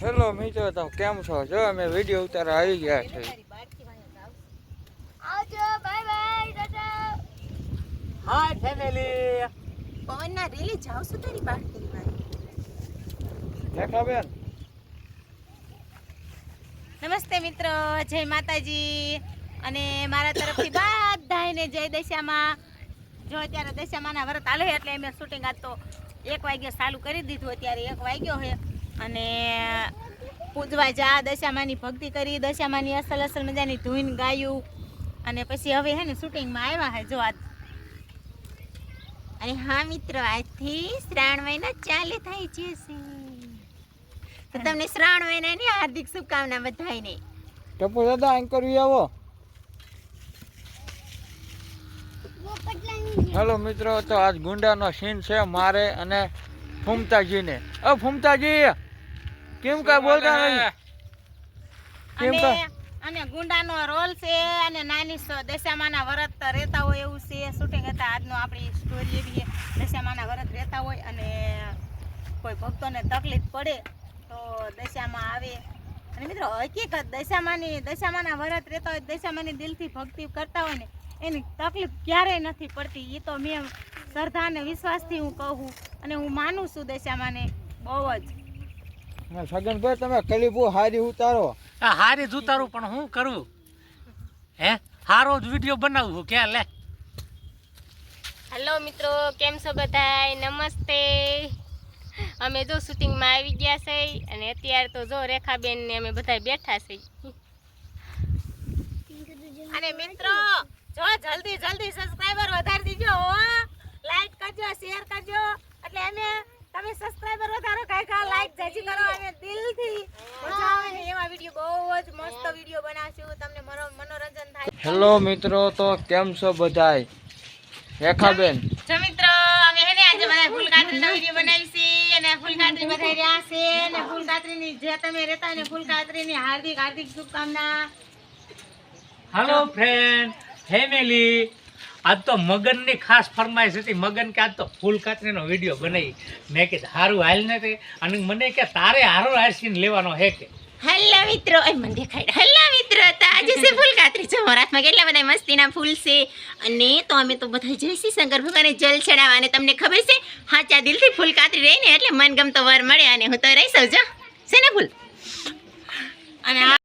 Hello મિત્રો, તો કેમ છો? જો અમે વિડીયો ઉતારવા આવી ગયા છે. આવજો, બાય બાય, ટાટા. હાય ફેમિલી. પવનના રેલી જાવ છો તારી બાળકી ભાઈ. દેખા બેન. નમસ્તે મિત્રો, જય માતાજી અને મારા તરફથી બધાને જય દશામાં. જો અત્યારે દશામાના વ્રત હાલે એટલે અમે શૂટિંગ આજ તો 1 વાગ્યે ચાલુ કરી દીધું. અત્યારે 1 વાગ્યો છે અને પૂજવા જા દશામાની ભક્તિ કરી, દશામાની અસલ અસલ મજાની ધૂન ગાયું અને પછી હવે હે ને શૂટિંગમાં આવ્યા છે. જો આજ અને હા મિત્રો, આજથી શ્રાવણ મહિનો ચાલે થાય છે. તો તમને શ્રાવણ મહિનાની હાર્દિક શુભકામના બધાને. ટપુ દાદા અહીં કરવી આવો. હેલો મિત્રો, તો આજ ગુંડાનો સીન છે મારે અને ફૂમતાજીને. ફૂમતાજી કેમ કાંઈ બોલતા નહીં? કેમ અને ગુંડાનો રોલ છે અને નાની દશામાના વ્રત રહેતા હોય એવું છે. શૂટિંગ હતા આજનો. આપણી સ્ટોરી એવી છે, દશામાના વ્રત રહેતા હોય અને કોઈ ભક્તોને તકલીફ પડે તો દશામાં આવે. અને મિત્રો હકીકત દશામાના વ્રત રહેતા હોય, દશામાની દિલથી ભક્તિ કરતા હોય ને એની તકલીફ ક્યારેય નથી પડતી. એ તો મેં શ્રદ્ધા અને વિશ્વાસથી હું કહું અને હું માનું છું દશામાને બહુ જ. સગનભાઈ, તમે કલીપુ હારી ઉતારો. હારી જ ઉતારું પણ હું કરું? હે, હારો જ વિડીયો બનાવું કે લે. હેલો મિત્રો, કેમ છો બધાય? નમસ્તે. અમે જો શૂટિંગમાં આવી ગયા છે અને અત્યારે તો જો રેખાબેન ને અમે બધા બેઠા છે. અને મિત્રો જો જલ્દી સબસ્ક્રાઇબર વધારી દીજો હો. લાઈક કરજો, શેર કરજો એટલે અમે તમે સબસ્ક્રાઇબર વધારો, કાકા લાઈક જાજી કરો. અમે દિલથી મજા આવે ને એવા વિડિયો બહુ જ મસ્ત વિડિયો બનાવશું, તમને મનોરંજન થાય. હેલો મિત્રો, તો કેમ છો બધાય? રેખાબેન. જો મિત્રો અમે હે ને આજે બધા ફૂલકાત્રીનો વિડિયો બનાવીશી અને ફૂલકાત્રી બધા રહ્યા છે અને ફૂલકાત્રીની જે તમે રહેતા ને ફૂલકાત્રીની હાર્દિક શુભકામના. Hello friend, family. આજ તો મગનની ખાસ ફરમાઈશ હતી. મગન કે આજ તો ફૂલ કાતરીનો વિડીયો બનાવી. મેં કીધું સારું હાલ ને તે. અને મને કે તારે હારો હાસીને લેવાનો હે કે. હેલો મિત્રો, મને દેખાય. હેલો મિત્રો, તો આજે છે ફૂલકાત્રી. જો રાતમાં કેટલા બધા મસ્તીના ફૂલ છે અને તો અમે તો બધા જઈશી શંકર ભગવાનને જલ ચડાવવા. અને તમને ખબર છે, સાચા દિલથી ફૂલકાત્રી રહીને એટલે મનગમતો વર મળે અને હું તો રહી સૌ જો છે ને ફૂલ. અને